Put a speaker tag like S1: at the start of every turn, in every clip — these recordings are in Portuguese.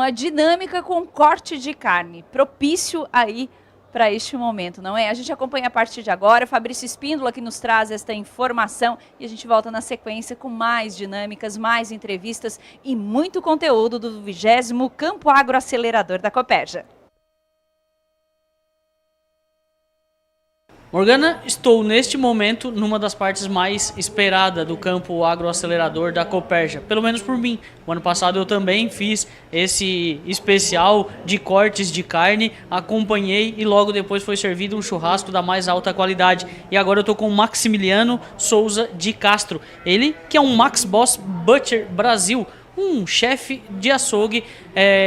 S1: Uma dinâmica com corte de carne, propício aí para este momento, não é? A gente acompanha a partir de agora, Fabrício Espíndola que nos traz esta informação e a gente volta na sequência com mais dinâmicas, mais entrevistas e muito conteúdo do 20º Campo Agro Acelerador da Copérgia.
S2: Morgana, estou neste momento numa das partes mais esperadas do campo agroacelerador da Copérgia, pelo menos por mim. O ano passado eu também fiz esse especial de cortes de carne, acompanhei e logo depois foi servido um churrasco da mais alta qualidade. E agora eu estou com o Maximiliano Souza de Castro, ele que é um Max Boss Butcher Brasil, um chefe de açougue,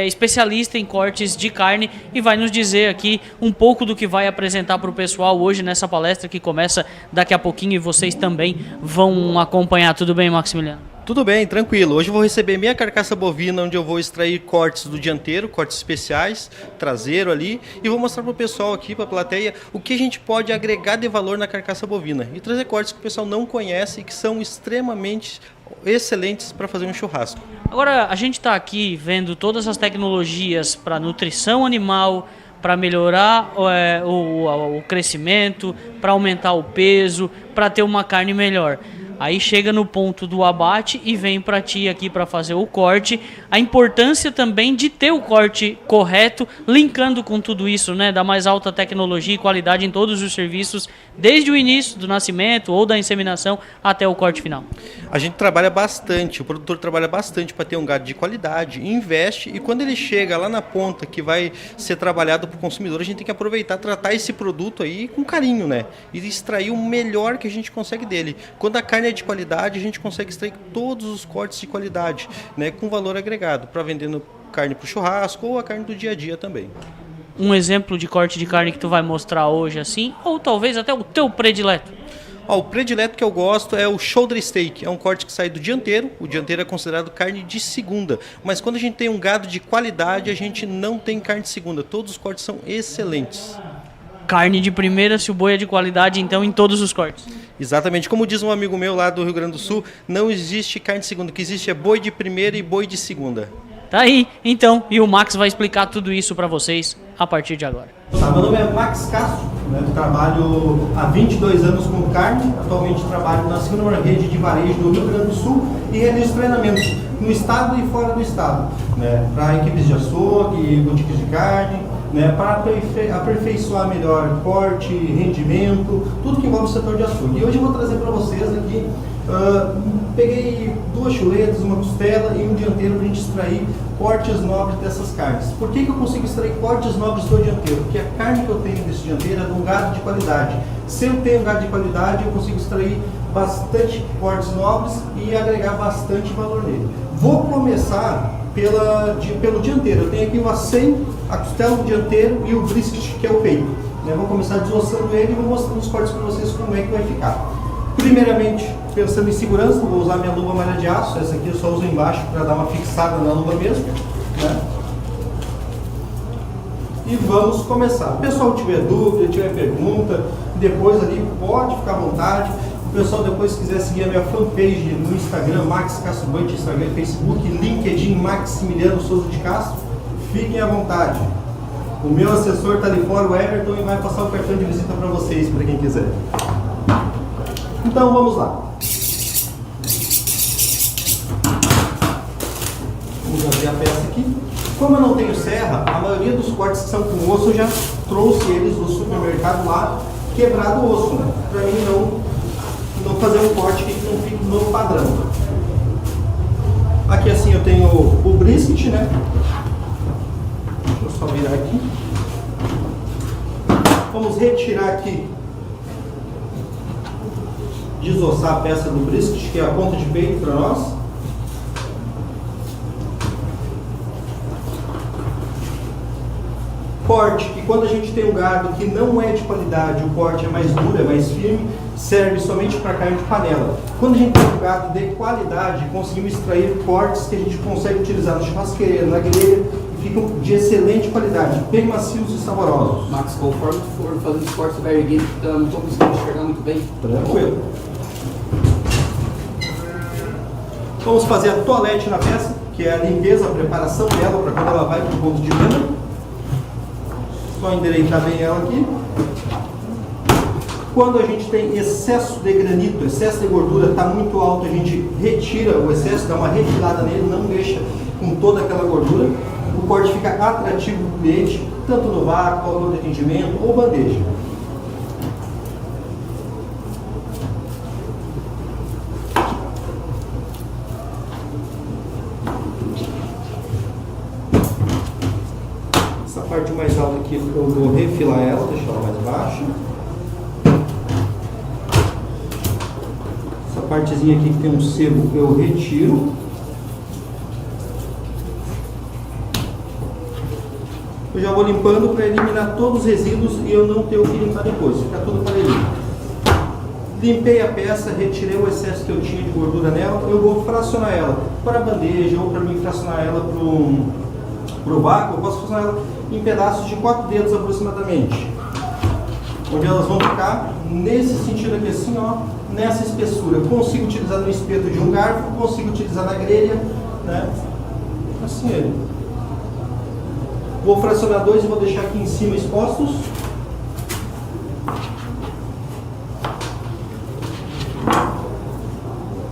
S2: especialista em cortes de carne, e vai nos dizer aqui um pouco do que vai apresentar para o pessoal hoje nessa palestra que começa daqui a pouquinho e vocês também vão acompanhar. Tudo bem, Maximiliano?
S3: Tudo bem, tranquilo. Hoje eu vou receber minha carcaça bovina, onde eu vou extrair cortes do dianteiro, cortes especiais, traseiro ali, e vou mostrar para o pessoal aqui, para a plateia, o que a gente pode agregar de valor na carcaça bovina e trazer cortes que o pessoal não conhece e que são extremamente excelentes para fazer um churrasco.
S2: Agora, a gente está aqui vendo todas as tecnologias para nutrição animal, para melhorar o crescimento, para aumentar o peso, para ter uma carne melhor. Aí chega no ponto do abate e vem para ti aqui para fazer o corte. A importância também de ter o corte correto, linkando com tudo isso, né? Da mais alta tecnologia e qualidade em todos os serviços, desde o início do nascimento ou da inseminação até o corte final.
S3: A gente trabalha bastante, o produtor trabalha bastante para ter um gado de qualidade, investe, e quando ele chega lá na ponta que vai ser trabalhado para o consumidor, a gente tem que aproveitar, tratar esse produto aí com carinho, né? E extrair o melhor que a gente consegue dele. Quando a carne é de qualidade, a gente consegue extrair todos os cortes de qualidade, né, com valor agregado, para vendendo carne para o churrasco ou a carne do dia a dia também.
S2: Um exemplo de corte de carne que tu vai mostrar hoje assim, ou talvez até o teu predileto?
S3: O predileto que eu gosto é o shoulder steak, é um corte que sai do dianteiro. O dianteiro é considerado carne de segunda, mas quando a gente tem um gado de qualidade, a gente não tem carne de segunda, todos os cortes são excelentes.
S2: Carne de primeira, se o boi é de qualidade, então em todos os cortes.
S3: Exatamente, como diz um amigo meu lá do Rio Grande do Sul, não existe carne de segunda, o que existe é boi de primeira e boi de segunda.
S2: Tá aí, então, e o Max vai explicar tudo isso para vocês a partir de agora.
S4: Meu nome é Max Castro, né? Trabalho há 22 anos com carne, atualmente trabalho na segunda maior rede de varejo do Rio Grande do Sul e realizo treinamentos no estado e fora do estado, né? Para equipes de açougue, boutiques de carne, né? Para aperfeiçoar melhor corte, rendimento, tudo que envolve o setor de açougue. E hoje eu vou trazer para vocês aqui, peguei 2 chuletas, uma costela e um dianteiro para a gente extrair cortes nobres dessas carnes. Por que eu consigo extrair cortes nobres do dianteiro? Porque a carne que eu tenho desse dianteiro é de um gado de qualidade. Se eu tenho um gado de qualidade, eu consigo extrair bastante cortes nobres e agregar bastante valor nele. Vou começar pelo dianteiro. Eu tenho aqui o acém, a costela do dianteiro e o brisket, que é o peito. Eu vou começar desossando ele e vou mostrando os cortes para vocês como é que vai ficar. Primeiramente, pensando em segurança, vou usar minha luva malha de aço. Essa aqui eu só uso embaixo para dar uma fixada na luva mesmo, né? E vamos começar. Se o pessoal tiver dúvida, tiver pergunta, depois ali pode ficar à vontade. O pessoal depois quiser seguir a minha fanpage no Instagram, Max Castro Butcher, Instagram, Facebook, LinkedIn, Maximiliano Souza de Castro, fiquem à vontade. O meu assessor está ali fora, o Everton, e vai passar o cartão de visita para vocês, para quem quiser. Então vamos lá. Vamos abrir a peça aqui. Como eu não tenho serra, a maioria dos cortes que são com osso eu já trouxe eles do supermercado lá, quebrado o osso, né? Para mim não fazer um corte que não fique no padrão. Aqui assim eu tenho o brisket, né? Deixa eu só virar aqui. Vamos retirar aqui, desossar a peça do brisket, que é a ponta de peito para nós. Corte, que quando a gente tem um gado que não é de qualidade, o corte é mais duro, é mais firme, serve somente para carne de panela. Quando a gente tem um gado de qualidade, conseguimos extrair cortes que a gente consegue utilizar na churrasqueira, na grelha, e ficam de excelente qualidade, bem macios e saborosos.
S5: Max, conforme tu for fazendo os cortes, vai erguer, não estou conseguindo enxergar muito bem.
S4: Tranquilo. Vamos fazer a toalete na peça. que é a limpeza, a preparação dela para quando ela vai para o ponto de venda. Só endireitar bem ela aqui. Quando a gente tem excesso de granito, excesso de gordura, está muito alto, a gente retira o excesso, dá uma retirada nele, não deixa com toda aquela gordura. O corte fica atrativo para o cliente, tanto no vácuo, ou no atendimento, ou bandeja. Essa parte mais alta aqui eu vou refilar ela, deixar ela mais baixa. Essa partezinha aqui que tem um sebo eu retiro. Eu já vou limpando para eliminar todos os resíduos e eu não ter o que limpar depois, fica tudo parelhinho. Limpei a peça, retirei o excesso que eu tinha de gordura nela, eu vou fracionar ela para a bandeja ou para mim fracionar ela para o vácuo. Eu posso fracionar ela em pedaços de 4 dedos aproximadamente, onde elas vão ficar nesse sentido aqui assim, ó, nessa espessura. Eu consigo utilizar no espeto de um garfo, consigo utilizar na grelha, né? Assim ele. Vou fracionar 2 e vou deixar aqui em cima expostos.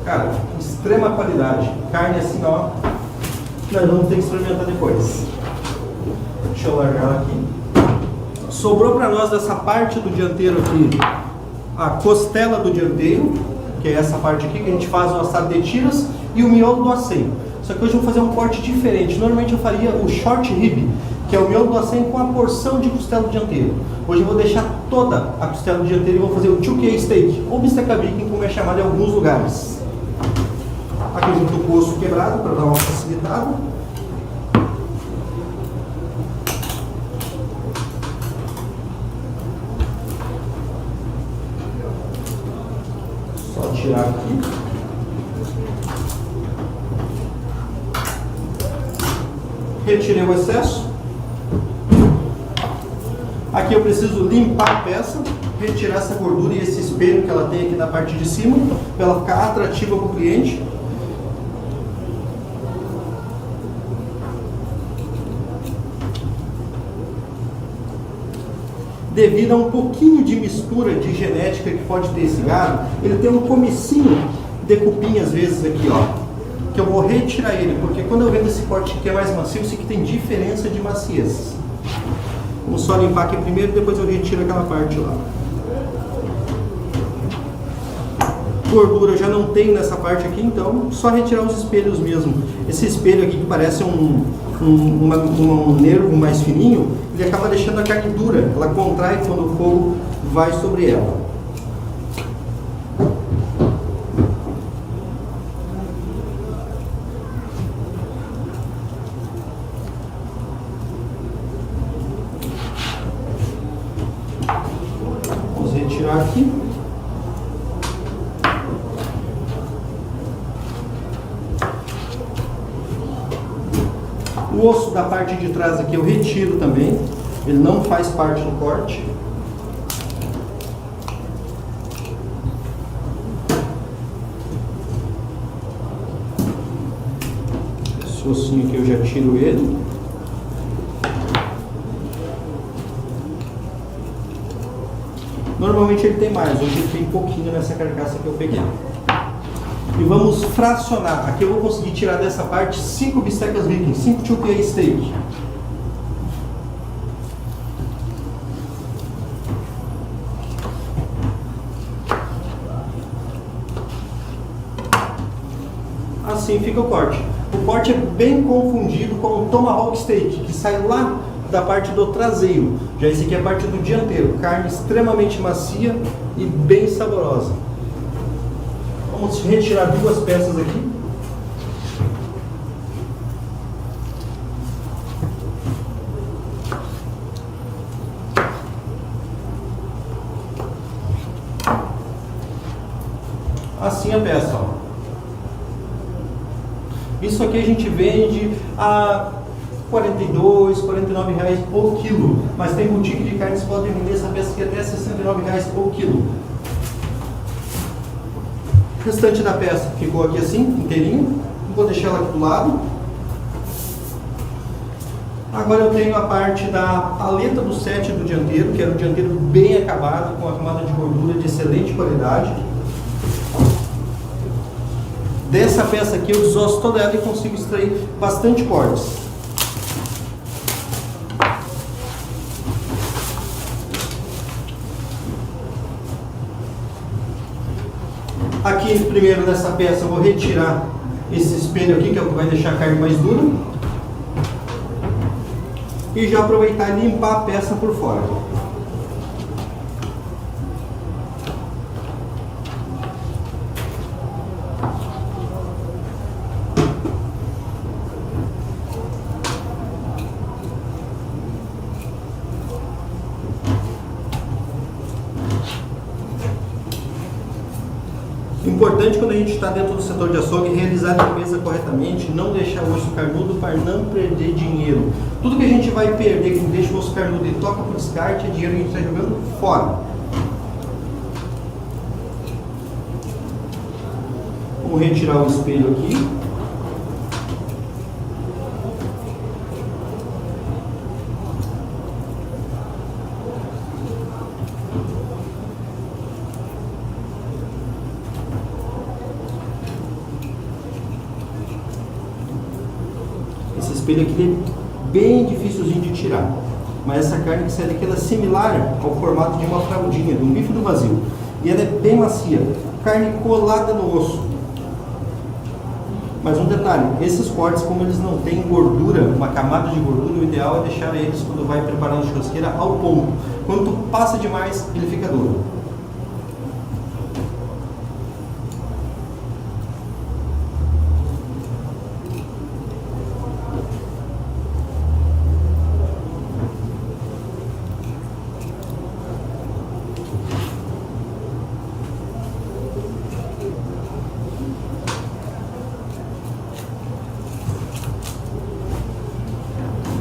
S4: Cara, extrema qualidade. Carne assim, ó. Nós vamos ter que experimentar depois. Deixa eu largar ela aqui. Sobrou para nós dessa parte do dianteiro aqui a costela do dianteiro, que é essa parte aqui que a gente faz o assado de tiras, e o miolo do acém. Só que hoje eu vou fazer um corte diferente. Normalmente eu faria o short rib, que é o miolo do acém com a porção de costela do dianteiro. Hoje eu vou deixar toda a costela do dianteiro e vou fazer o 2K steak, ou bisteca viking, como é chamado em alguns lugares. Aqui junto com o osso quebrado, para dar uma facilitada. Só tirar aqui. Retirei o excesso. Aqui eu preciso limpar a peça, retirar essa gordura e esse espelho que ela tem aqui na parte de cima, para ela ficar atrativa para o cliente. Devido a um pouquinho de mistura de genética que pode ter esse gado, ele tem um comecinho de cupim às vezes aqui, ó, que eu vou retirar ele, porque quando eu vendo esse corte que é mais macio, eu sei que tem diferença de maciez. Vamos só limpar aqui primeiro, depois eu retiro aquela parte lá. Gordura eu já não tenho nessa parte aqui, então só retirar os espelhos mesmo. Esse espelho aqui que parece um nervo mais fininho, ele acaba deixando a carne dura, ela contrai quando o fogo vai sobre ela. Vamos retirar aqui. O osso da parte de trás aqui eu retiro também, ele não faz parte do corte. Esse ossinho aqui eu já tiro ele. Normalmente ele tem mais, hoje ele tem pouquinho nessa carcaça que eu peguei. E vamos fracionar. Aqui eu vou conseguir tirar dessa parte 5 bistecas viking, 5 2K steak. Assim fica o corte. O corte é bem confundido com o tomahawk steak, que sai lá da parte do traseiro. Já esse aqui é a parte do dianteiro. Carne extremamente macia e bem saborosa. Vamos retirar 2 peças aqui. Assim a peça, ó. Isso aqui a gente vende a R$42, R$49 o quilo. Mas tem boutique de carnes que podem vender essa peça aqui até R$69 o quilo. O restante da peça ficou aqui assim, inteirinho. Vou deixar ela aqui do lado. Agora eu tenho a parte da paleta do set do dianteiro, que era um dianteiro bem acabado, com a camada de gordura de excelente qualidade. Dessa peça aqui eu desosso toda ela e consigo extrair bastante cortes. Aqui primeiro nessa peça eu vou retirar esse espelho aqui, que é o que vai deixar a carne mais dura. E já aproveitar e limpar a peça por fora. Importante quando a gente está dentro do setor de açougue realizar a limpeza corretamente, não deixar o osso carnudo para não perder dinheiro. Tudo que a gente vai perder, que deixa o osso carnudo e toca para o descarte, é dinheiro que a gente está jogando fora. Vamos retirar o espelho aqui. Esse espelho aqui é bem dificilzinho de tirar, mas essa carne que sai daqui ela é similar ao formato de uma fraldinha, de um bife do vazio, e ela é bem macia, carne colada no osso. Mas um detalhe, esses cortes, como eles não têm gordura, uma camada de gordura, o ideal é deixar eles quando vai preparar na churrasqueira ao ponto. Quando passa demais, ele fica duro.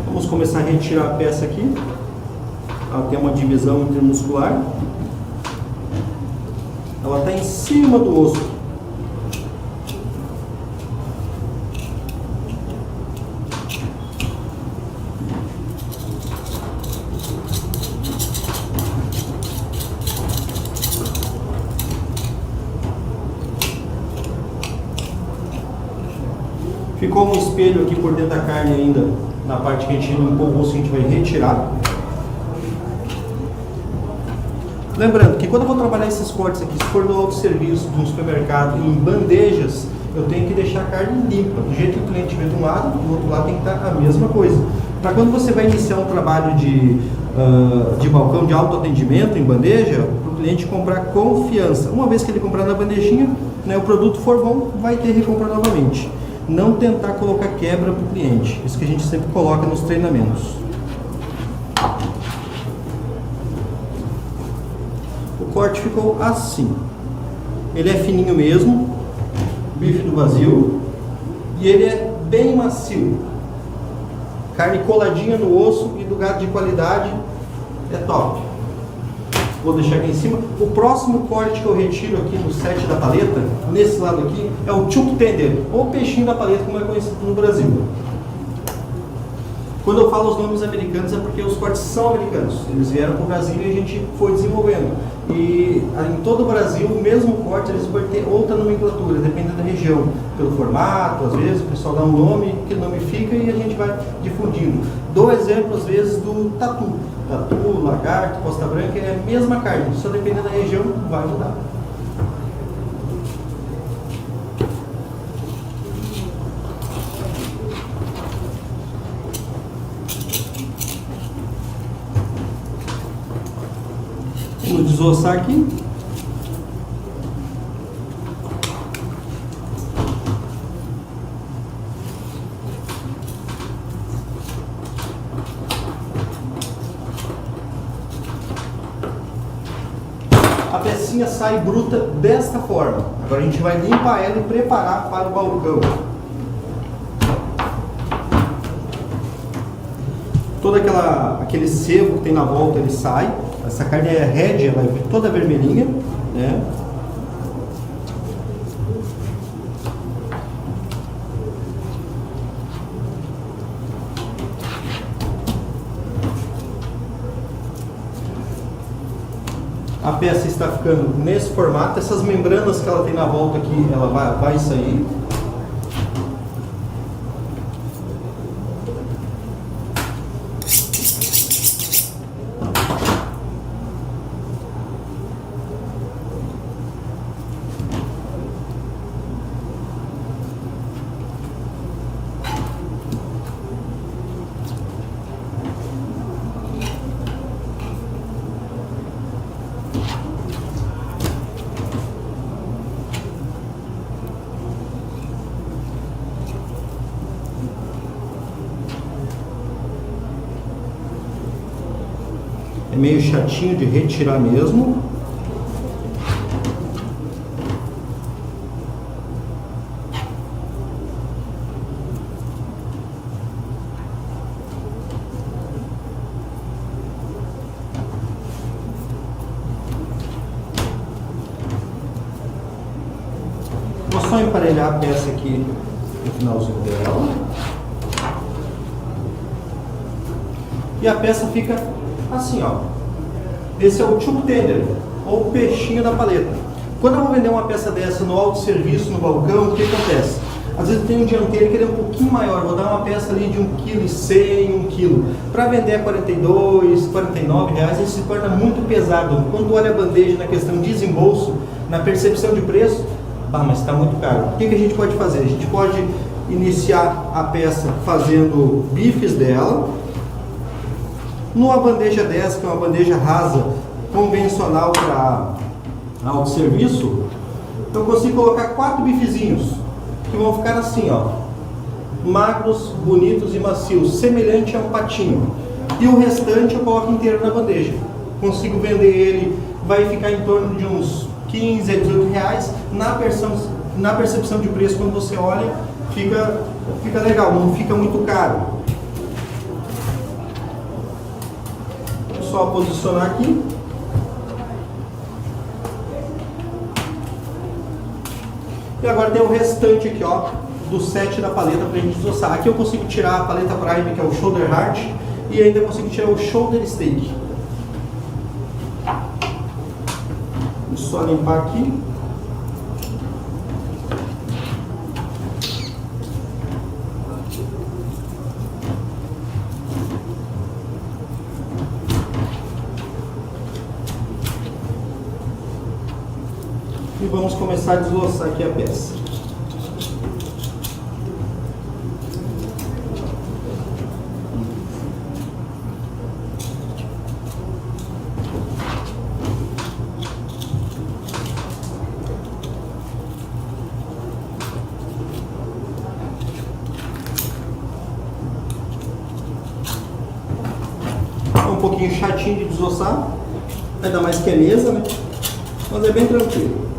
S4: Vamos começar a retirar a peça aqui. Ela tem uma divisão intermuscular. Ela está em cima do osso. Ficou um espelho aqui por dentro da carne ainda, na parte que a gente limpou o osso, a gente vai retirar. Lembrando que quando eu vou trabalhar esses cortes aqui, se for no autosserviço de um supermercado, em bandejas, eu tenho que deixar a carne limpa. Do jeito que o cliente vê de um lado, do outro lado tem que estar a mesma coisa. Para quando você vai iniciar um trabalho de balcão de autoatendimento em bandeja, para o cliente comprar confiança. Uma vez que ele comprar na bandejinha, né, o produto for bom, vai ter que recomprar novamente. Não tentar colocar quebra para o cliente. Isso que a gente sempre coloca nos treinamentos. O corte ficou assim. Ele é fininho mesmo, bife do vazio, e ele é bem macio. Carne coladinha no osso e do gado de qualidade é top. Vou deixar aqui em cima. O próximo corte que eu retiro aqui no set da paleta, nesse lado aqui, é o chuck tender, ou peixinho da paleta, como é conhecido no Brasil. Quando eu falo os nomes americanos é porque os cortes são americanos. Eles vieram para o Brasil e a gente foi desenvolvendo. E em todo o Brasil, o mesmo corte, eles vão ter outra nomenclatura, dependendo da região. Pelo formato, às vezes o pessoal dá um nome, aquele nome fica e a gente vai difundindo. Dou exemplo, às vezes, do tatu. Tatu, lagarto, costa branca, é a mesma carne, só dependendo da região vai mudar. Vamos desossar aqui. A pecinha sai bruta desta forma. Agora a gente vai limpar ela e preparar para o balcão. Todo aquele sebo que tem na volta ele sai. Essa carne é red, ela é toda vermelhinha, né? A peça está ficando nesse formato. Essas membranas que ela tem na volta aqui, ela vai sair. É meio chatinho de retirar mesmo. Vou só emparelhar a peça aqui no finalzinho dela. E a peça fica assim, ó. Esse é o tube tender, ou o peixinho da paleta. Quando eu vou vender uma peça dessa no autosserviço, no balcão, o que acontece? Às vezes tem um dianteiro que ele é um pouquinho maior, vou dar uma peça ali de 1,1 kg, 1 kg. Para vender a R$ 42, R$ 49, ele se torna muito pesado. Quando olha a bandeja na questão de desembolso, na percepção de preço, mas está muito caro. O que a gente pode fazer? A gente pode iniciar a peça fazendo bifes dela. Numa bandeja dessa, que é uma bandeja rasa, convencional para autosserviço, eu consigo colocar 4 bifezinhos, que vão ficar assim, ó, magros, bonitos e macios, semelhante a um patinho. E o restante eu coloco inteiro na bandeja. Consigo vender ele, vai ficar em torno de uns 15 a 18 reais. Na percepção de preço, quando você olha, fica legal, não fica muito caro. Só posicionar aqui. E agora tem o restante aqui, ó, do set da paleta para a gente desossar. Aqui eu consigo tirar a paleta Prime, que é o shoulder hard, e ainda consigo tirar o shoulder steak. Vou só limpar aqui. E vamos começar a desossar aqui a peça. É um pouquinho chatinho de desossar, ainda mais que é mesa, né? Mas é bem tranquilo.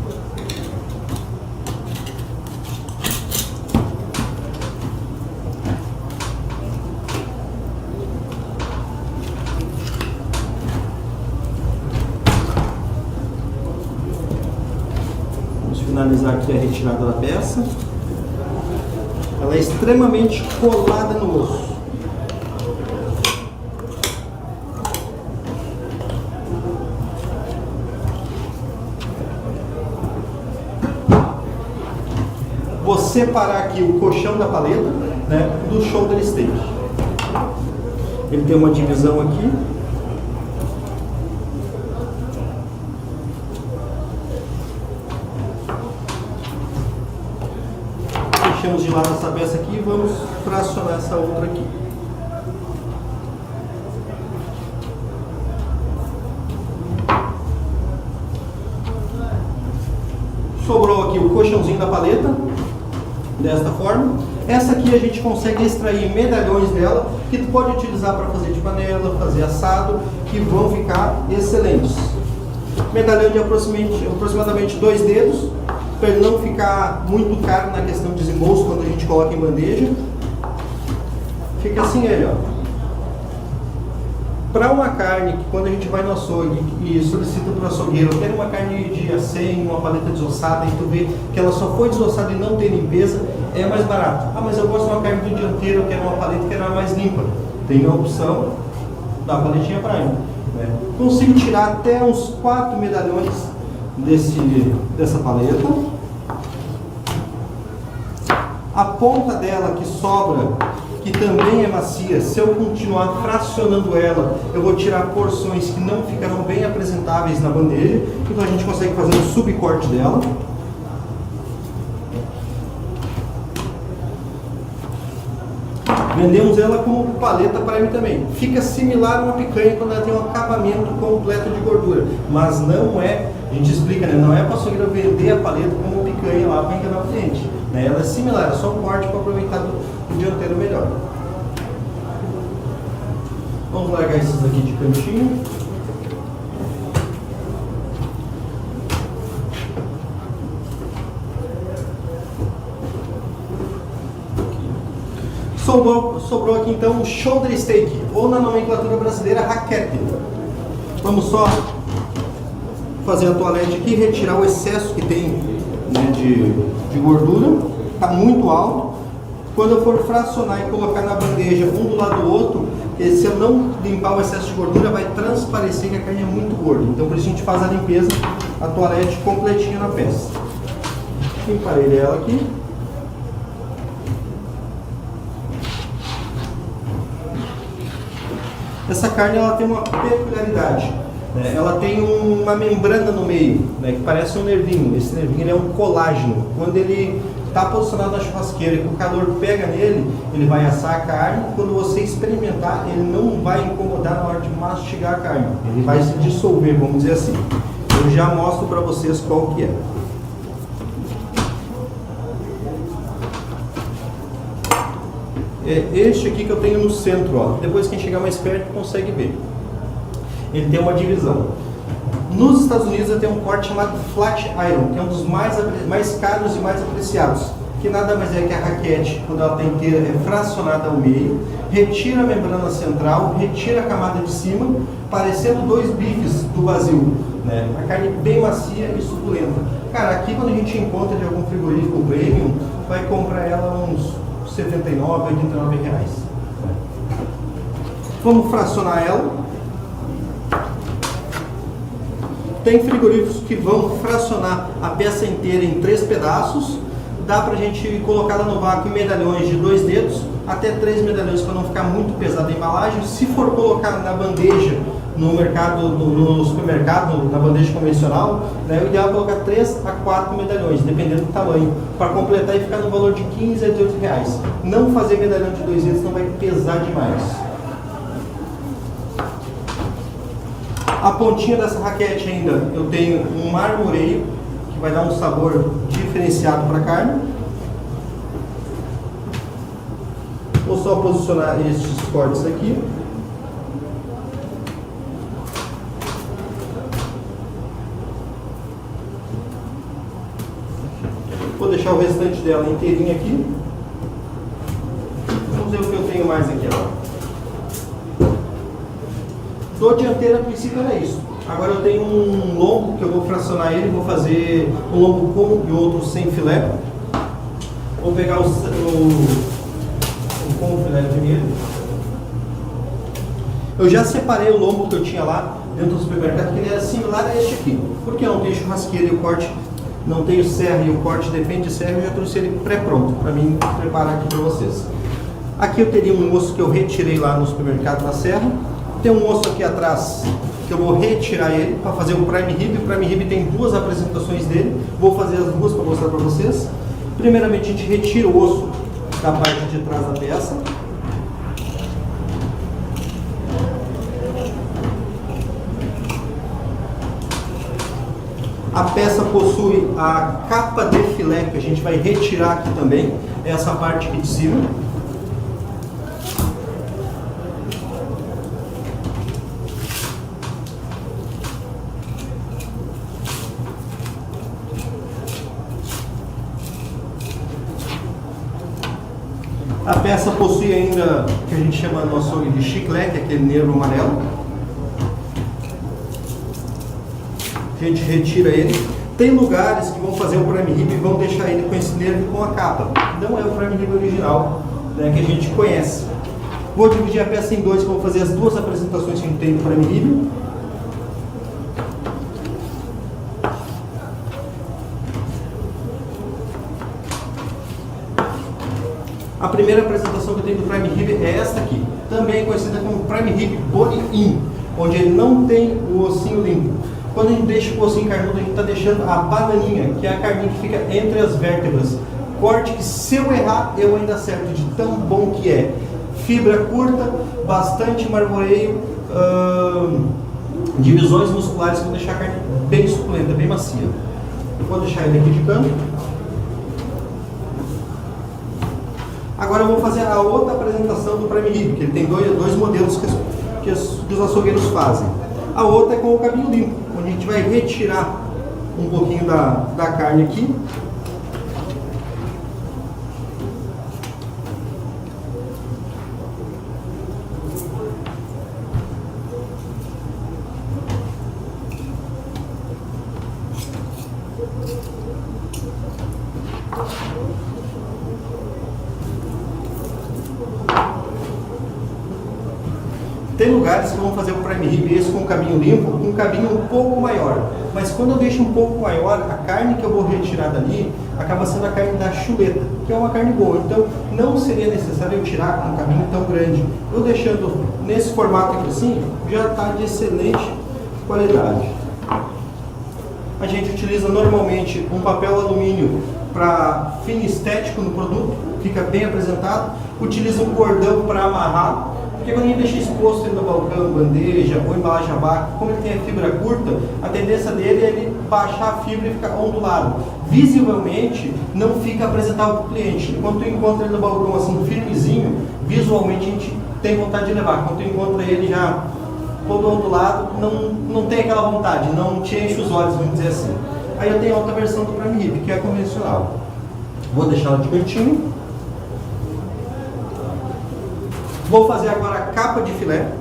S4: Finalizar aqui a retirada da peça. Ela é extremamente colada no osso. Vou separar aqui o colchão da paleta, né, do shoulder steak. Ele tem uma divisão aqui. Deixamos de lado essa peça aqui e vamos fracionar essa outra aqui. Sobrou aqui o colchãozinho da paleta, desta forma. Essa aqui a gente consegue extrair medalhões dela, que tu pode utilizar para fazer de panela, fazer assado, que vão ficar excelentes. Medalhão de aproximadamente 2 dedos, para ele não ficar muito caro na questão de desembolso quando a gente coloca em bandeja. Fica assim ele, ó. Para uma carne que quando a gente vai no açougue e solicita para o açougueiro, eu quero uma carne de acém, uma paleta desossada, e tu vê que ela só foi desossada e não tem limpeza, é mais barato. Ah, mas eu gosto de uma carne do dianteiro, eu quero uma paleta que era mais limpa. Tem a opção da paletinha Prime. né? Consigo tirar até uns 4 medalhões dessa paleta. A ponta dela que sobra, que também é macia, se eu continuar fracionando ela, eu vou tirar porções que não ficarão bem apresentáveis na bandeja. Então a gente consegue fazer um subcorte dela. Vendemos ela como paleta prime também. Fica similar a uma picanha quando ela tem um acabamento completo de gordura. Mas não é, a gente explica, né? Não é para o açougueiro vender a paleta como picanha lá para enganar o cliente, né? Ela é similar, é só um corte para aproveitar o dianteiro melhor. Vamos largar esses aqui de cantinho. Sobrou aqui então o shoulder steak, ou na nomenclatura brasileira, raquete. Vamos só fazer a toalete aqui, retirar o excesso que tem, né, de gordura. Está muito alto. Quando eu for fracionar e colocar na bandeja um do lado do outro, se eu não limpar o excesso de gordura, vai transparecer que a carne é muito gorda. Então por isso a gente faz a limpeza, a toalete completinha na peça. Emparelhei ela aqui. Essa carne ela tem uma peculiaridade, né? Ela tem uma membrana no meio, né, que parece um nervinho. Esse nervinho ele é um colágeno. Quando ele está posicionado na churrasqueira e o calor pega nele, ele vai assar a carne. Quando você experimentar, ele não vai incomodar na hora de mastigar a carne. Ele vai se dissolver, vamos dizer assim. Eu já mostro para vocês qual que é. É este aqui que eu tenho no centro, ó. Depois quem chegar mais perto consegue ver. Ele tem uma divisão. Nos Estados Unidos tem um corte chamado flat iron, que é um dos mais caros e mais apreciados. Que nada mais é que a raquete, quando ela está inteira, é fracionada ao meio, retira a membrana central, retira a camada de cima, parecendo 2 bifes do vazio, né? A carne bem macia e suculenta. Cara, aqui quando a gente encontra de algum frigorífico premium, vai comprar ela uns R$ 79, R$ 89 reais. Vamos fracionar ela. Tem frigoríficos que vão fracionar a peça inteira em 3 pedaços. Dá pra gente colocar ela no vácuo em medalhões de 2 dedos, até 3 medalhões para não ficar muito pesada a embalagem. Se for colocar na bandeja, no mercado, no supermercado, na bandeja convencional, né, o ideal é colocar 3 a 4 medalhões, dependendo do tamanho, para completar e ficar no valor de 15 a 18 reais. Não fazer medalhão de 2 dedos, não vai pesar demais. A pontinha dessa raquete ainda, eu tenho um marmoreio, que vai dar um sabor diferenciado para a carne. Vou só posicionar estes cortes aqui. Vou deixar o restante dela inteirinha aqui. Vamos ver o que eu tenho mais aqui, ó. Do dianteiro, a princípio era isso. Agora eu tenho um lombo que eu vou fracionar ele, vou fazer um lombo com e outro sem filé. Vou pegar o com o filé primeiro. Eu já separei o lombo que eu tinha lá dentro do supermercado, que ele era similar a este aqui. Porque eu não tenho churrasqueira e o corte, não tenho serra e o corte depende de serra, eu já trouxe ele pré-pronto para mim preparar aqui para vocês. Aqui eu teria um osso que eu retirei lá no supermercado na serra. Tem um osso aqui atrás que eu vou retirar ele para fazer o prime rib. O prime rib tem 2 apresentações dele. Vou fazer as 2 para mostrar para vocês. Primeiramente a gente retira o osso da parte de trás da peça. A peça possui a capa de filé que a gente vai retirar aqui também. Essa parte aqui de cima. A peça possui ainda o que a gente chama no açougue de chiclete, que é aquele nervo amarelo. A gente retira ele. Tem lugares que vão fazer o prime rib e vão deixar ele com esse nervo e com a capa. Não é o prime rib original, né, que a gente conhece. Vou dividir a peça em dois, que eu vou fazer as duas apresentações que a gente tem do prime rib. A primeira apresentação que eu tenho do prime rib é esta aqui, também conhecida como prime rib bone-in, onde ele não tem o ossinho limpo. Quando a gente deixa o ossinho carnudo, a gente está deixando a bananinha, que é a carninha que fica entre as vértebras. Corte que, se eu errar, eu ainda acerto, de tão bom que é. Fibra curta, bastante marmoreio, divisões musculares que vão deixar a carne bem suculenta, bem macia. Eu vou deixar ele aqui de canto. Agora eu vou fazer a outra apresentação do prime rib, que ele tem dois modelos que os açougueiros fazem. A outra é com o cabinho limpo, onde a gente vai retirar um pouquinho da carne aqui. Tem lugares que vão fazer o prime rib esse com o cabinho limpo, com um cabinho um pouco maior. Mas quando eu deixo um pouco maior, a carne que eu vou retirar dali acaba sendo a carne da chuleta, que é uma carne boa. Então não seria necessário eu tirar com um cabinho tão grande. Eu deixando nesse formato aqui assim, já está de excelente qualidade. A gente utiliza normalmente um papel alumínio para fim estético no produto, fica bem apresentado. Utiliza um cordão para amarrar. Porque quando a gente deixa exposto ele no balcão, bandeja ou embalagem a vácuo, como ele tem a fibra curta, a tendência dele é ele baixar a fibra e ficar ondulado. Visivelmente, não fica apresentável para o cliente. Enquanto tu encontra ele no balcão assim, firmezinho, visualmente a gente tem vontade de levar. Quando tu encontra ele já todo ondulado, não tem aquela vontade, não te enche os olhos, vamos dizer assim. Aí eu tenho a outra versão do prime rib, que é a convencional. Vou deixar ela de cantinho. Vou fazer agora a capa de filé.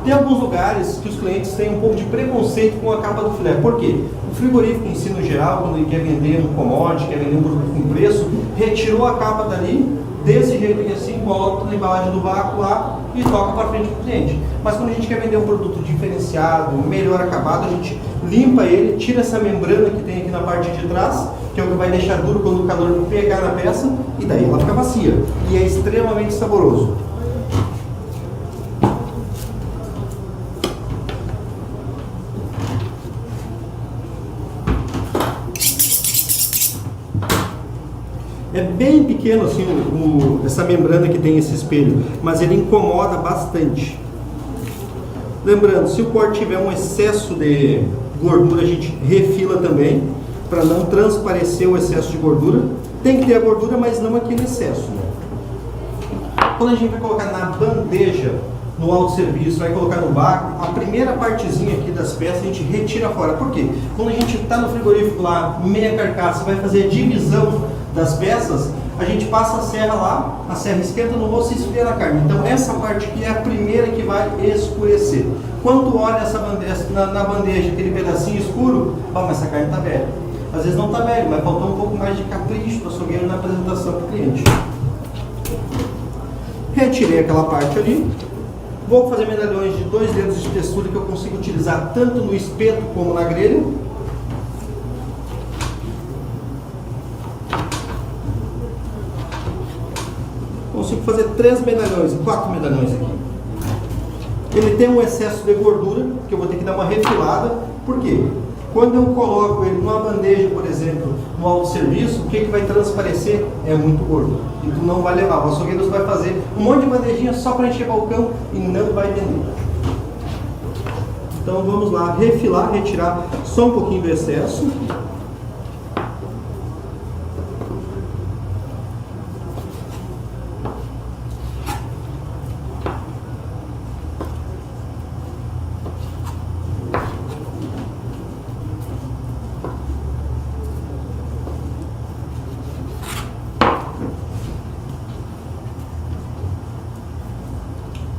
S4: Tem alguns lugares que os clientes têm um pouco de preconceito com a capa do filé. Por quê? O frigorífico em si, no geral, quando ele quer vender um commodity, quer vender um produto com preço, retirou a capa dali, desse jeito aqui assim, coloca na embalagem do vácuo lá e toca para frente do cliente. Mas quando a gente quer vender um produto diferenciado, melhor acabado, a gente limpa ele, tira essa membrana que tem aqui na parte de trás, que é o que vai deixar duro quando o calor pegar na peça, e daí ela fica macia. E é extremamente saboroso. É bem pequeno assim essa membrana que tem esse espelho, mas ele incomoda bastante. Lembrando, se o corte tiver um excesso de gordura, a gente refila também, para não transparecer o excesso de gordura. Tem que ter a gordura, mas não aquele excesso, né? Quando a gente vai colocar na bandeja, no autosserviço, vai colocar no vácuo, a primeira partezinha aqui das peças a gente retira fora. Por quê? Quando a gente está no frigorífico lá, meia carcaça, vai fazer a divisão das peças, a gente passa a serra lá, a serra esquenta no rosto e esfria na carne. Então essa parte aqui é a primeira que vai escurecer. Quando tu olha essa bandeja, na bandeja, aquele pedacinho escuro, mas essa carne está velha. Às vezes não está velha, mas faltou um pouco mais de capricho do açougueiro na apresentação para o cliente. Retirei aquela parte ali. Vou fazer medalhões de 2 dedos de espessura que eu consigo utilizar tanto no espeto como na grelha. Consigo fazer 3 medalhões, 4 medalhões aqui. Ele tem um excesso de gordura, que eu vou ter que dar uma refilada. Por quê? Quando eu coloco ele numa bandeja, por exemplo, no autosserviço, o que vai transparecer? É muito gordo. E tu não vai levar. O açougueiro vai fazer um monte de bandejinha só para encher balcão e não vai vender. Então vamos lá, refilar, retirar só um pouquinho do excesso.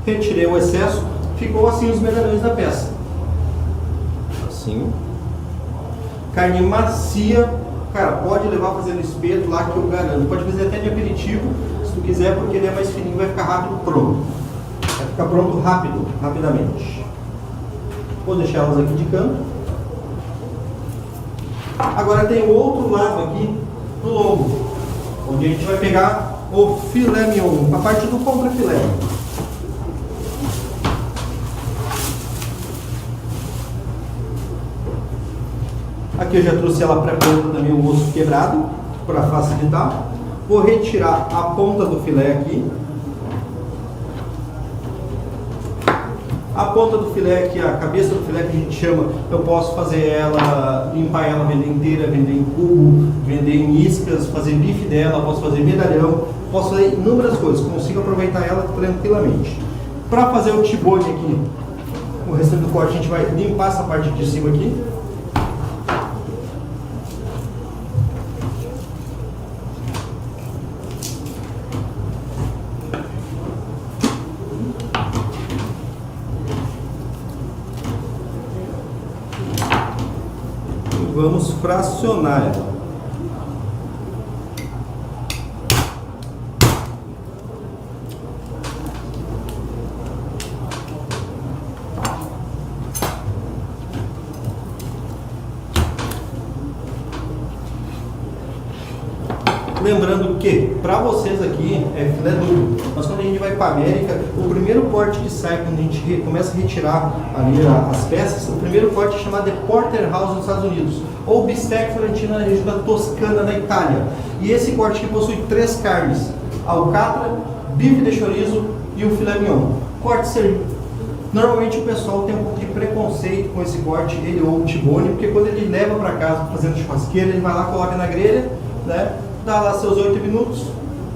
S4: Retirei o excesso, ficou assim os medalhões da peça. Assim. Carne macia. Cara, pode levar fazendo espeto lá que eu garanto. Pode fazer até de aperitivo. Se tu quiser, porque ele é mais fininho, vai ficar rápido pronto. Vai ficar pronto rapidamente. Vou deixar elas aqui de canto. Agora tem o outro lado aqui do lombo, onde a gente vai pegar o filé mignon, a parte do contrafilé. Aqui eu já trouxe ela pré-pronta também, o osso quebrado, para facilitar. Vou retirar a ponta do filé aqui. A ponta do filé aqui, a cabeça do filé que a gente chama, eu posso fazer ela, limpar ela, vender inteira, vender em cubo, vender em iscas, fazer bife dela, posso fazer medalhão, posso fazer inúmeras coisas, consigo aproveitar ela tranquilamente. Para fazer o tibone aqui, o restante do corte a gente vai limpar essa parte de cima aqui. Vamos fracionar ela. Lembrando que, para vocês aqui, é filé duplo, mas quando a gente vai para a América, o primeiro corte que sai, quando a gente começa a retirar ali as peças, o primeiro corte é chamado de Porterhouse nos Estados Unidos, ou bistec florentino na região da Toscana, na Itália. E esse corte aqui possui 3 carnes, alcatra, bife de chorizo e o filé mignon. Corte servido. Normalmente o pessoal tem um pouco de preconceito com esse corte, ele ou o tibone, porque quando ele leva para casa fazendo churrasqueira, ele vai lá, coloca na grelha, né? Dá lá seus 8 minutos,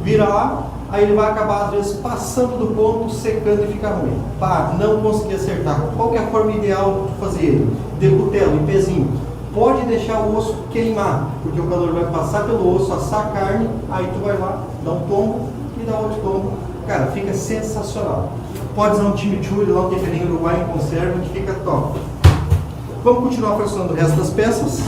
S4: vira lá, aí ele vai acabar às vezes passando do ponto, secando e fica ruim. Pá, não consegui acertar. Qual que é a forma ideal de fazer ele? De cutelo, em pezinho. Pode deixar o osso queimar, porque o calor vai passar pelo osso, assar a carne, aí tu vai lá, dá um tombo e dá outro tombo. Cara, fica sensacional. Pode usar um chimichurri lá, um temperinho uruguai em conserva, que fica top. Vamos continuar fracionando o resto das peças.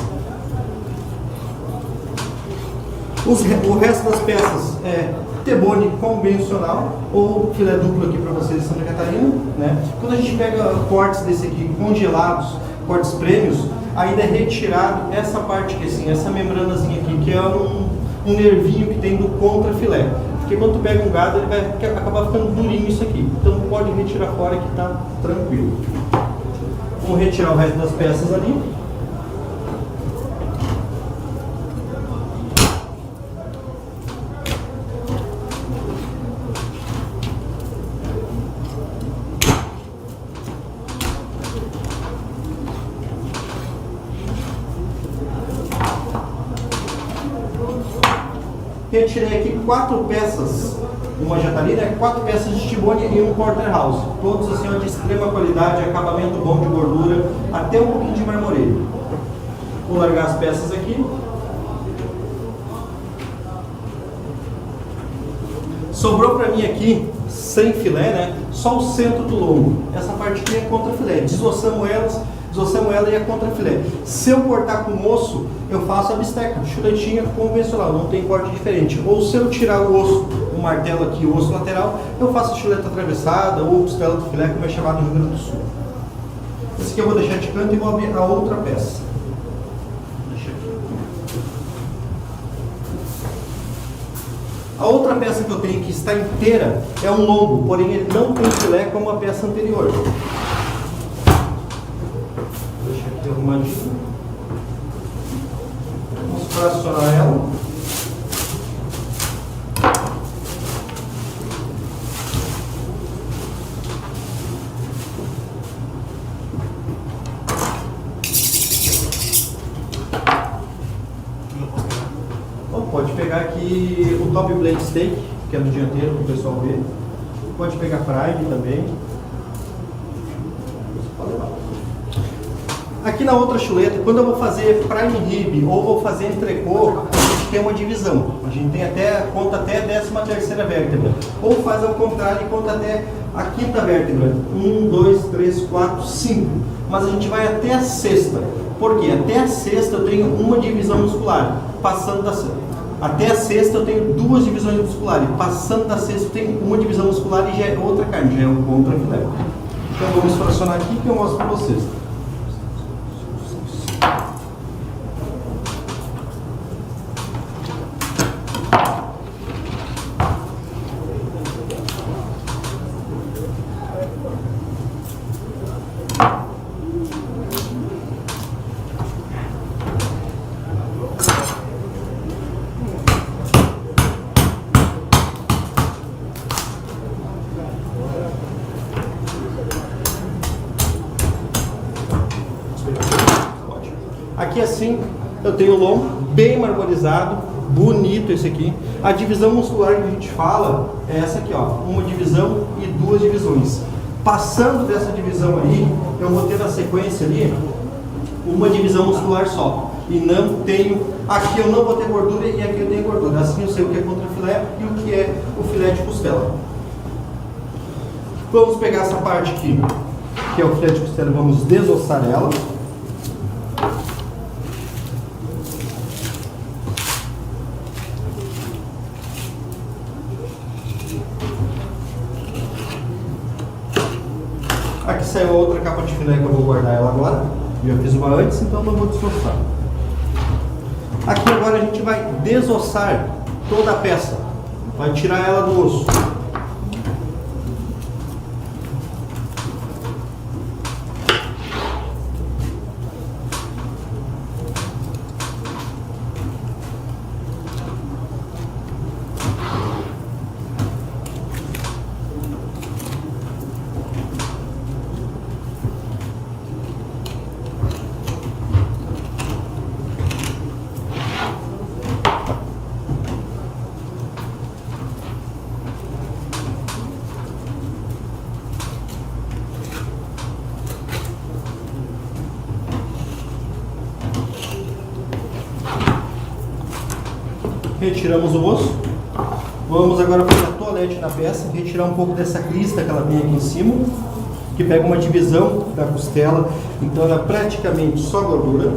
S4: O resto das peças é tebone convencional ou filé duplo aqui para vocês de Santa Catarina, né? Quando a gente pega cortes desse aqui congelados, cortes prêmios, ainda é retirado essa parte aqui assim, essa membranazinha aqui, que é um nervinho que tem do contrafilé. Porque quando tu pega um gado, ele vai acabar ficando durinho isso aqui. Então pode retirar fora que tá tranquilo. Vamos retirar o resto das peças ali. Retirei aqui 4 peças, uma já tá ali, né? 4 peças de tibone e um porterhouse. Todos assim, de extrema qualidade, acabamento bom de gordura, até um pouquinho de marmoreio. Vou largar as peças aqui. Sobrou para mim aqui, sem filé, né? Só o centro do lombo. Essa parte aqui é contrafilé. Desossamos ela e é contrafilé. Se eu cortar com osso, eu faço a bisteca, chuletinha convencional, não tem corte diferente. Ou se eu tirar o osso, o martelo aqui, o osso lateral, eu faço a chuleta atravessada ou costela do filé, como é chamado no Rio Grande do Sul. Esse aqui eu vou deixar de canto e vou abrir a outra peça. A outra peça que eu tenho que está inteira é um lombo, porém ele não tem filé como a peça anterior. Deixa aqui arrumadinho. Vamos fracionar ela. Pode pegar aqui o Top Blade Steak, que é no dianteiro, para o pessoal ver. Pode pegar Prime também. Aqui na outra chuleta, quando eu vou fazer Prime Rib ou vou fazer entrecô, a gente tem uma divisão. A gente tem conta até a 13ª vértebra. Ou faz ao contrário e conta até a 5ª vértebra. 1, 2, 3, 4, 5. Mas a gente vai até a 6ª. Por quê? Até a 6ª eu tenho uma divisão muscular, passando da Até a sexta eu tenho 2 divisões musculares. Passando da sexta eu tenho uma divisão muscular e já é outra carne, já é o contrafilé. Então vamos fracionar aqui que eu mostro para vocês. Aqui assim eu tenho o lombo bem marmorizado, bonito esse aqui. A divisão muscular que a gente fala é essa aqui, ó, uma divisão e 2 divisões. Passando dessa divisão aí, eu vou ter na sequência ali uma divisão muscular só. E não tenho, aqui eu não vou ter gordura e aqui eu tenho gordura. Assim eu sei o que é contrafilé e o que é o filé de costela. Vamos pegar essa parte aqui, que é o filé de costela, e vamos desossar ela. Aqui saiu a outra capa de filé que eu vou guardar ela agora. Já fiz uma antes, então não vou desossar. Aqui agora a gente vai desossar toda a peça. Vai tirar ela do osso. Retiramos o osso. Vamos agora fazer a toalete na peça, retirar um pouco dessa crista que ela tem aqui em cima, que pega uma divisão da costela, então ela é praticamente só gordura.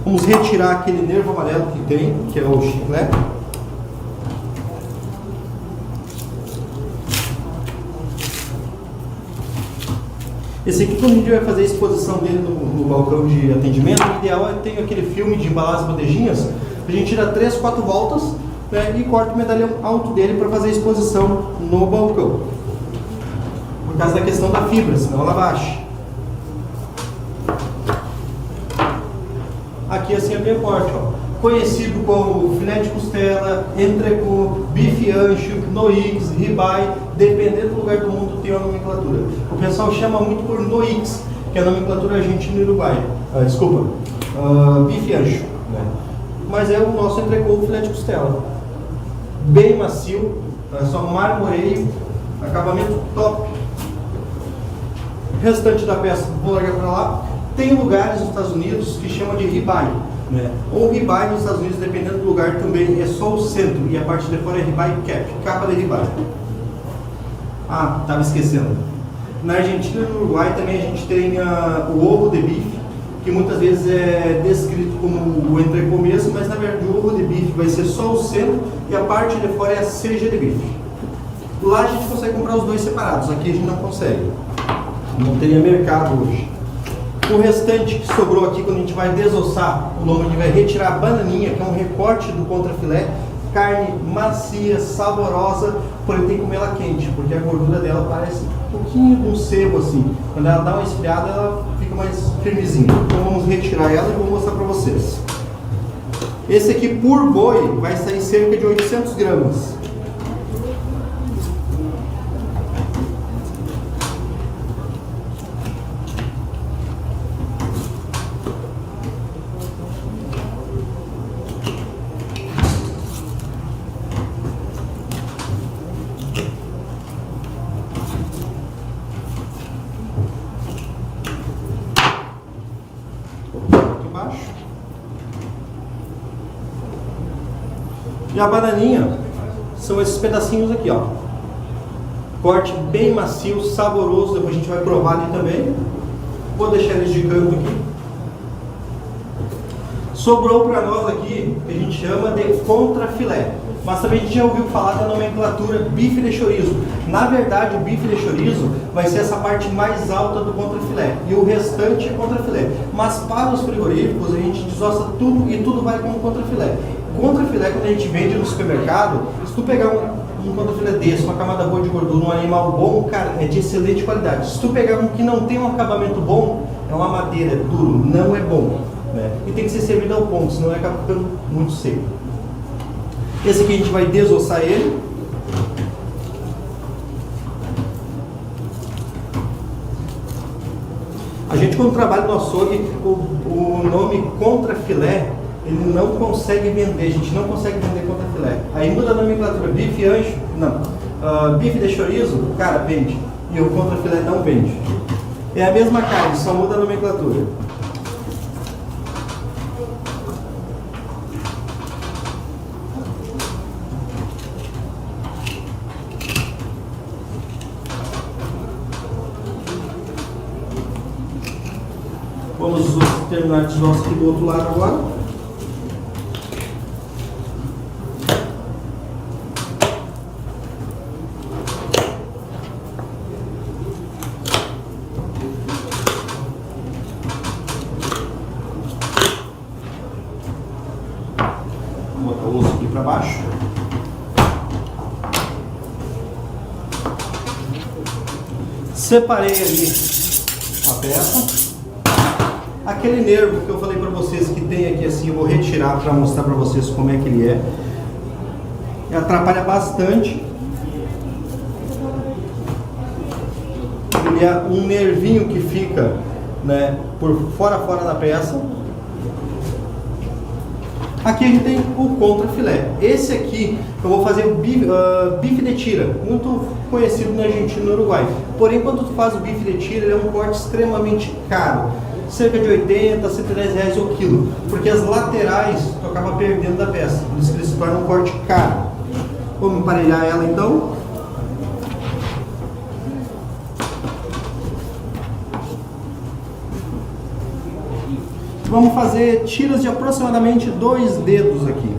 S4: Vamos retirar aquele nervo amarelo que tem, que é o chiclete. Esse aqui, quando a gente vai fazer a exposição dele no balcão de atendimento, o ideal é ter aquele filme de embalar as bandejinhas. A gente tira 3, 4 voltas, né, e corta o medalhão alto dele para fazer a exposição no balcão. Por causa da questão da fibra, senão ela baixa. Aqui assim é bem forte, ó. Conhecido como filé de costela, entrecô, bife ancho, noix, ribeye, dependendo do lugar do mundo tem uma nomenclatura. O pessoal chama muito por noix, que é a nomenclatura argentina e uruguaia. Bife ancho, né? Mas é o nosso entrecô, o filé de costela. Bem macio, é só marmoreio, acabamento top. O restante da peça vou largar para lá. Tem lugares nos Estados Unidos que chamam de ribeye, né? Ou ribeye nos Estados Unidos, dependendo do lugar, também é só o centro e a parte de fora é ribeye cap, capa de ribeye. Ah, estava esquecendo. Na Argentina e no Uruguai também a gente tem o ovo de bife, que muitas vezes é descrito como o entrecô mesmo, mas na verdade o ovo de bife vai ser só o centro e a parte de fora é a ceja de bife. Lá a gente consegue comprar os dois separados, aqui a gente não consegue. Não teria mercado hoje. O restante que sobrou aqui, quando a gente vai desossar o lombo, a gente vai retirar a bananinha, que é um recorte do contrafilé. Carne macia, saborosa, porém tem que comer ela quente, porque a gordura dela parece um pouquinho de um sebo assim. Quando ela dá uma esfriada, ela fica mais firmezinha. Então vamos retirar ela e vou mostrar para vocês. Esse aqui por boi vai sair cerca de 800 gramas. E a bananinha são esses pedacinhos aqui, ó. Corte bem macio, saboroso. Depois a gente vai provar ali também. Vou deixar eles de canto aqui. Sobrou para nós aqui, que a gente chama de contrafilé. Mas também a gente já ouviu falar da nomenclatura bife de chorizo. Na verdade, o bife de chorizo vai ser essa parte mais alta do contrafilé. E o restante é contrafilé. Mas para os frigoríficos, a gente desossa tudo e tudo vai como contrafilé. Contrafilé, quando a gente vende no supermercado, se tu pegar um contrafilé desse, uma camada boa de gordura, um animal bom, cara, é de excelente qualidade. Se tu pegar um que não tem um acabamento bom, é uma madeira, é duro, não é bom. Né? E tem que ser servido ao ponto, senão acaba ficando muito seco. Esse aqui a gente vai desossar ele. A gente, quando trabalha no açougue, o nome contrafilé, ele não consegue vender, a gente não consegue vender contrafilé. Aí muda a nomenclatura, bife ancho, não. Bife de chorizo, cara, vende. E o contrafilé não vende. É a mesma carne, só muda a nomenclatura. Vamos terminar de desossar aqui do outro lado agora. Vou botar o osso aqui para baixo. Separei ali a peça. Aquele nervo que eu falei para vocês que tem aqui assim, eu vou retirar para mostrar para vocês como é que ele é. Ele atrapalha bastante. Ele é um nervinho que fica, né, por fora da peça. Aqui a gente tem o contrafilé. Esse aqui eu vou fazer o bife de tira, muito conhecido na Argentina e no Uruguai. Porém, quando tu faz o bife de tira, ele é um corte extremamente caro. Cerca de 80 a 110 reais o quilo, porque as laterais tu acaba perdendo da peça, por isso que ele se torna um corte caro. Vamos emparelhar ela então. Vamos fazer tiras de aproximadamente 2 dedos aqui.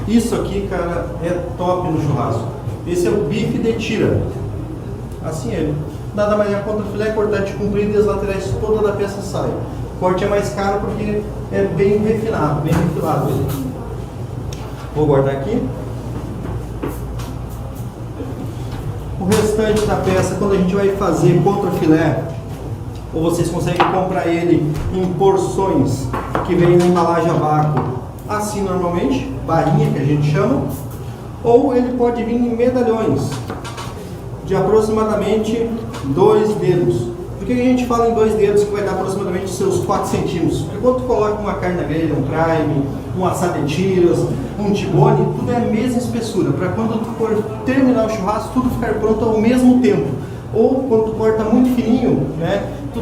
S4: Isso aqui, cara, é top no churrasco. Esse é o bife de tira. Assim é. Nada mais é contrafilé, cortar de comprido e as laterais toda da peça sai. O corte é mais caro porque é bem refinado, bem refilado ele. Vou guardar aqui. O restante da peça, quando a gente vai fazer contrafilé, ou vocês conseguem comprar ele em porções que vem na embalagem a vácuo, assim normalmente, barrinha que a gente chama, ou ele pode vir em medalhões de aproximadamente 2 dedos. Por que a gente fala em 2 dedos que vai dar aproximadamente seus 4 centímetros? Porque quando tu coloca uma carne na grelha, um prime, um assado de tiras, um tibone, tudo é a mesma espessura, para quando tu for terminar o churrasco, tudo ficar pronto ao mesmo tempo. Ou quando tu corta muito fininho, né, tu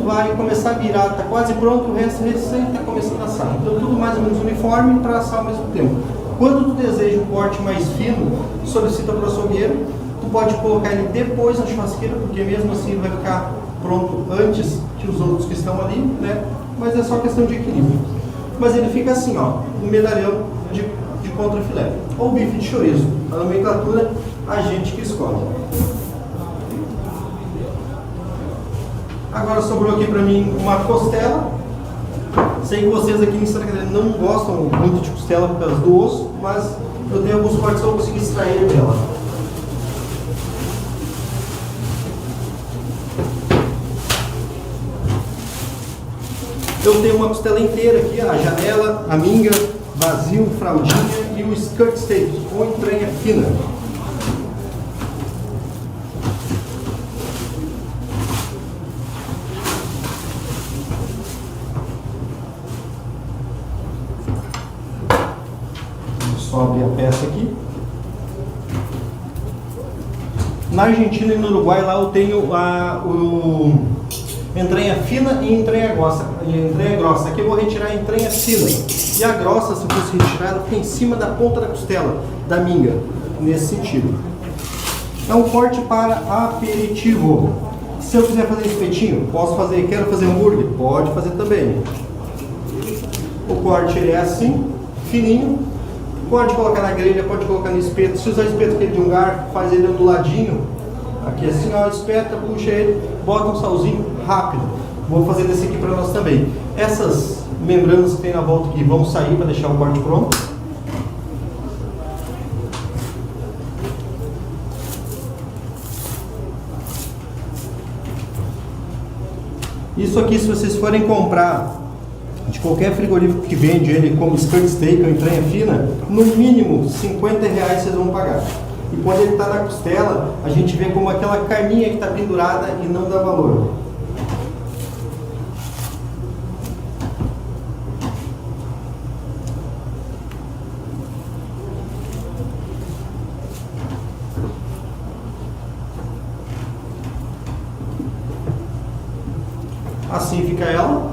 S4: vai começar a virar, tá quase pronto, o resto recém está começando a assar. Então tudo mais ou menos uniforme para assar ao mesmo tempo. Quando tu deseja um corte mais fino, solicita para o açougueiro, tu pode colocar ele depois na churrasqueira, porque mesmo assim ele vai ficar pronto antes que os outros que estão ali, né? Mas é só questão de equilíbrio. Mas ele fica assim, ó, um medalhão de contrafilé, ou bife de chorizo. A nomenclatura, a gente que escolhe. Agora sobrou aqui para mim uma costela. Sei que vocês aqui em Santa Catarina não gostam muito de costela por causa do osso, mas eu tenho alguns cortes que eu consegui extrair dela. Eu tenho uma costela inteira aqui, a janela, a minga, vazio, fraldinha e o skirt steak, ou entranha fina. Só abrir a peça aqui. Na Argentina e no Uruguai lá eu tenho entranha fina e entranha grossa. Aqui eu vou retirar a entranha fina. E a grossa, se eu fosse retirar, ela fica em cima da ponta da costela, da minga, nesse sentido. É um corte para aperitivo. Se eu quiser fazer espetinho, posso fazer. Quero fazer hambúrguer? Pode fazer também. O corte ele é assim, fininho. Pode colocar na grelha, pode colocar no espeto. Se usar espeto aquele de um garfo, faz ele onduladinho. Aqui assim, ó, espeta, puxa ele, bota um salzinho rápido. Vou fazer desse aqui para nós também. Essas membranas que tem na volta aqui vão sair para deixar o corte pronto. Isso aqui, se vocês forem comprar de qualquer frigorífico que vende ele como skirt steak ou entranha fina, no mínimo R$50 vocês vão pagar. E quando ele está na costela, a gente vê como aquela carninha que está pendurada e não dá valor. Assim fica ela,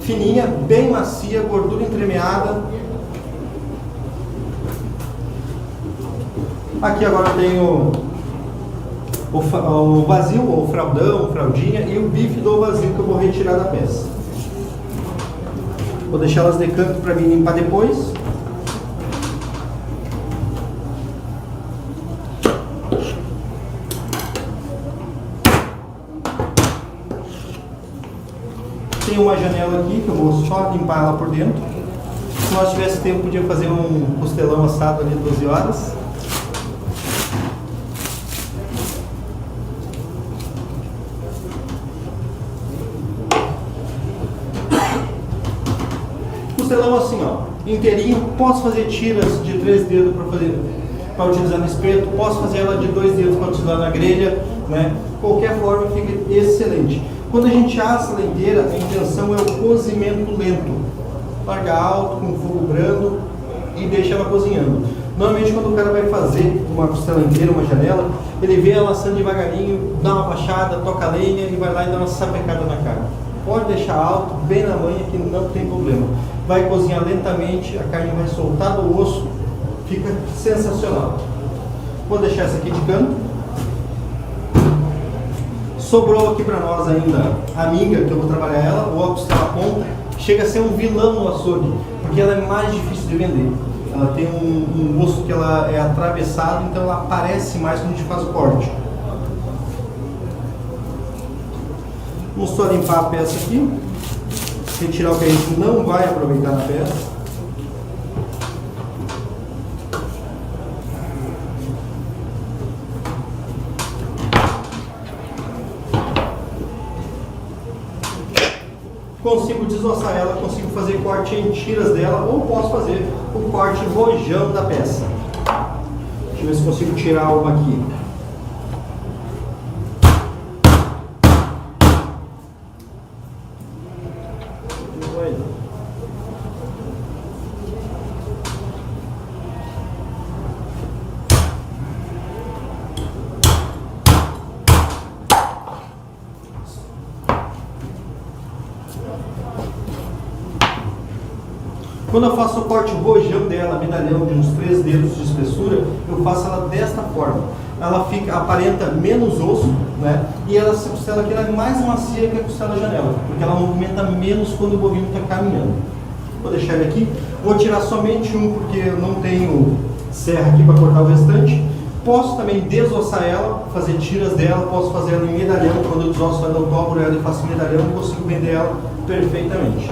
S4: fininha, bem macia, gordura entremeada. Aqui agora tem o vazio, ou fraldão, fraldinha, e o bife do vazio que eu vou retirar da peça. Vou deixar elas de canto para mim limpar depois. Tem uma janela aqui que eu vou só limpar ela por dentro. Se nós tivesse tempo, podia fazer um costelão assado ali 12 horas. Costelão assim, ó, inteirinho. Posso fazer tiras de 3 dedos para utilizar no espeto. Posso fazer ela de 2 dedos para utilizar na grelha, né? Qualquer forma fica excelente. Quando a gente assa ela inteira, a intenção é o cozimento lento. Larga alto, com fogo brando e deixa ela cozinhando. Normalmente quando o cara vai fazer uma costela inteira, uma janela, ele vê ela assando devagarinho, dá uma baixada, toca a lenha e vai lá e dá uma sapecada na carne. Pode deixar alto, bem na manha, que não tem problema. Vai cozinhar lentamente, a carne vai soltar do osso, fica sensacional. Vou deixar essa aqui de canto. Sobrou aqui para nós ainda a minga, que eu vou trabalhar ela, ou a costela ponta. Chega a ser um vilão no açougue, porque ela é mais difícil de vender. Ela tem um osso que ela é atravessado, então ela aparece mais quando a gente faz o corte. Vamos só limpar a peça aqui, retirar o que a gente não vai aproveitar na peça. Consigo desossar ela, consigo fazer corte em tiras dela, ou posso fazer o corte rojão da peça. Deixa eu ver se consigo tirar uma aqui. Quando eu faço o corte rojão dela, medalhão de uns 3 dedos de espessura, eu faço ela desta forma. Ela aparenta menos osso, né? E essa costela aqui ela é mais macia que a costela janela, porque ela movimenta menos quando o bovino está caminhando. Vou deixar ele aqui. Vou tirar somente um, porque eu não tenho serra aqui para cortar o restante. Posso também desossar ela, fazer tiras dela, posso fazer ela em medalhão. Quando eu desosso ela, eu dobro ela e faço medalhão e consigo vender ela perfeitamente.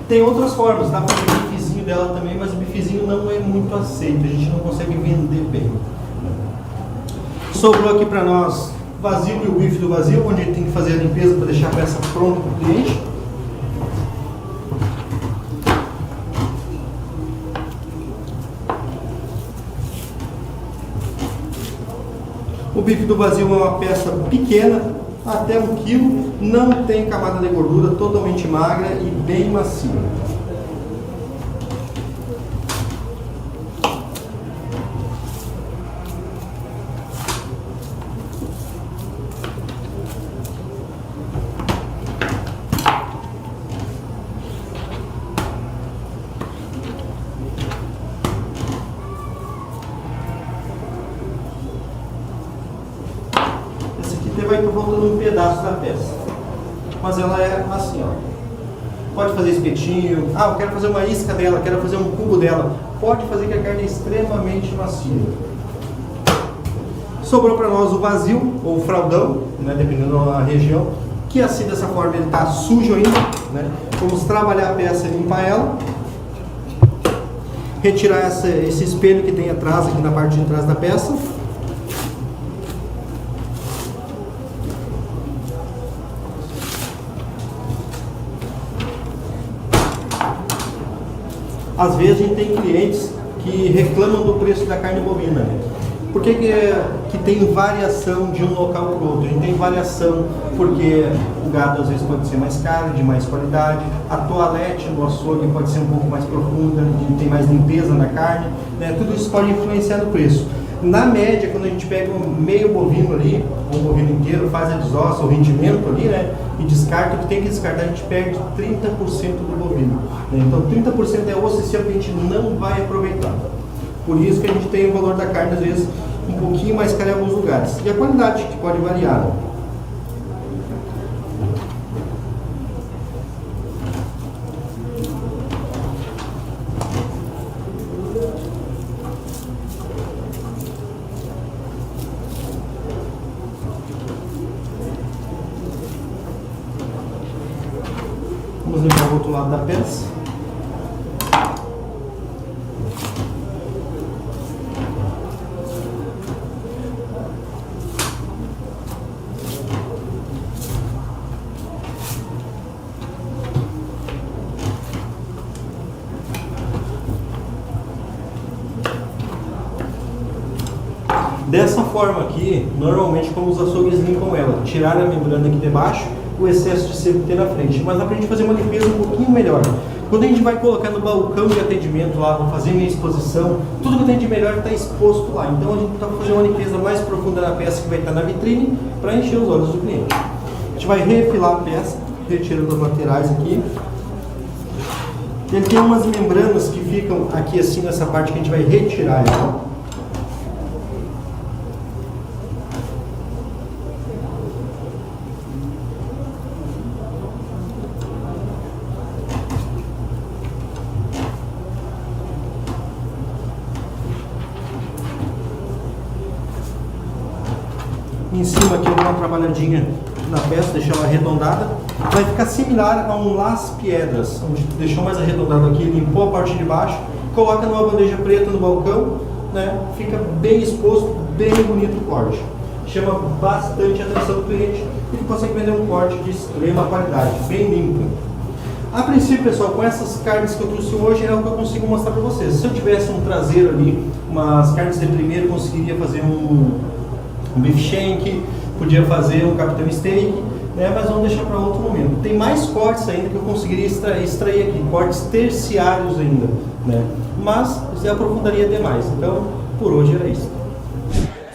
S4: Tem outras formas, dá para fazer o bifezinho dela também, mas o bifezinho não é muito aceito, a gente não consegue vender bem. Sobrou aqui para nós vazio e o bife do vazio, onde a gente tem que fazer a limpeza para deixar a peça pronta para o cliente. O bife do vazio é uma peça pequena, até 1 quilo, não tem camada de gordura, totalmente magra e bem macia. vai estar faltando um pedaço da peça. Mas ela é assim, ó. Pode fazer espetinho. Ah, eu quero fazer uma isca dela, quero fazer um cubo dela. Pode fazer, que a carne é extremamente macia. Sobrou para nós o vazio, ou o fraldão, né, dependendo da região, que assim, dessa forma, ele está sujo ainda, né? Vamos trabalhar a peça e limpar ela. Retirar esse espelho que tem atrás, aqui na parte de trás da peça. Às vezes a gente tem clientes que reclamam do preço da carne bovina, né? Por que tem variação de um local para o outro? A gente tem variação porque o gado às vezes pode ser mais caro, de mais qualidade, a toalete no açougue pode ser um pouco mais profunda, tem mais limpeza na carne, né? Tudo isso pode influenciar no preço. Na média, quando a gente pega um meio bovino ali, ou um bovino inteiro, faz a desossa, o rendimento ali, né? E descarta, o que tem que descartar, a gente perde 30% do bovino, né? Então 30% é osso que a gente não vai aproveitar. Por isso que a gente tem o valor da carne, às vezes, um pouquinho mais caro em alguns lugares. E a qualidade, que pode variar, né? Vamos limpar o outro lado da peça. Dessa forma aqui, normalmente como os açougues limpam ela, tirar a membrana aqui de baixo, o excesso de sebo que tem na frente. Mas dá pra gente fazer uma limpeza um pouquinho melhor. Quando a gente vai colocar no balcão de atendimento lá, vou fazer minha exposição, tudo que tem de melhor está exposto lá. Então a gente está fazendo uma limpeza mais profunda na peça que vai estar na vitrine para encher os olhos do cliente. A gente vai refilar a peça, retirando as laterais aqui. Ele tem umas membranas que ficam aqui assim nessa parte que a gente vai retirar ela. Em cima aqui eu dou uma trabalhadinha na peça, deixar ela arredondada. Vai ficar similar a um Las Piedras, onde deixou mais arredondado aqui, limpou a parte de baixo, coloca numa bandeja preta no balcão, né? Fica bem exposto, bem bonito o corte. Chama bastante a atenção do cliente e consegue vender um corte de extrema qualidade, bem limpo. A princípio, pessoal, com essas carnes que eu trouxe hoje é o que eu consigo mostrar para vocês. Se eu tivesse um traseiro ali, umas carnes de primeiro, eu conseguiria fazer um beef shank, podia fazer um capitão steak, né, mas vamos deixar para outro momento. Tem mais cortes ainda que eu conseguiria extrair aqui, cortes terciários ainda, né, mas eu aprofundaria demais. Então, por hoje era isso.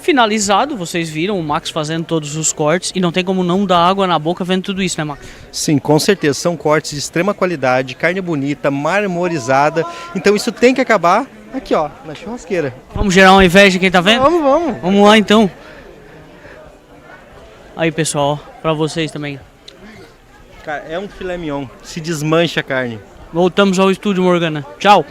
S2: Finalizado, vocês viram o Max fazendo todos os cortes e não tem como não dar água na boca vendo tudo isso, né, Max?
S3: Sim, com certeza. São cortes de extrema qualidade, carne bonita, marmorizada. Então isso tem que acabar aqui, ó, na churrasqueira.
S2: Vamos gerar uma inveja de quem tá vendo?
S3: Vamos.
S2: Vamos lá, então. Aí, pessoal, pra vocês também.
S3: Cara, é um filé mignon. Se desmancha a carne.
S2: Voltamos ao estúdio, Morgana. Tchau.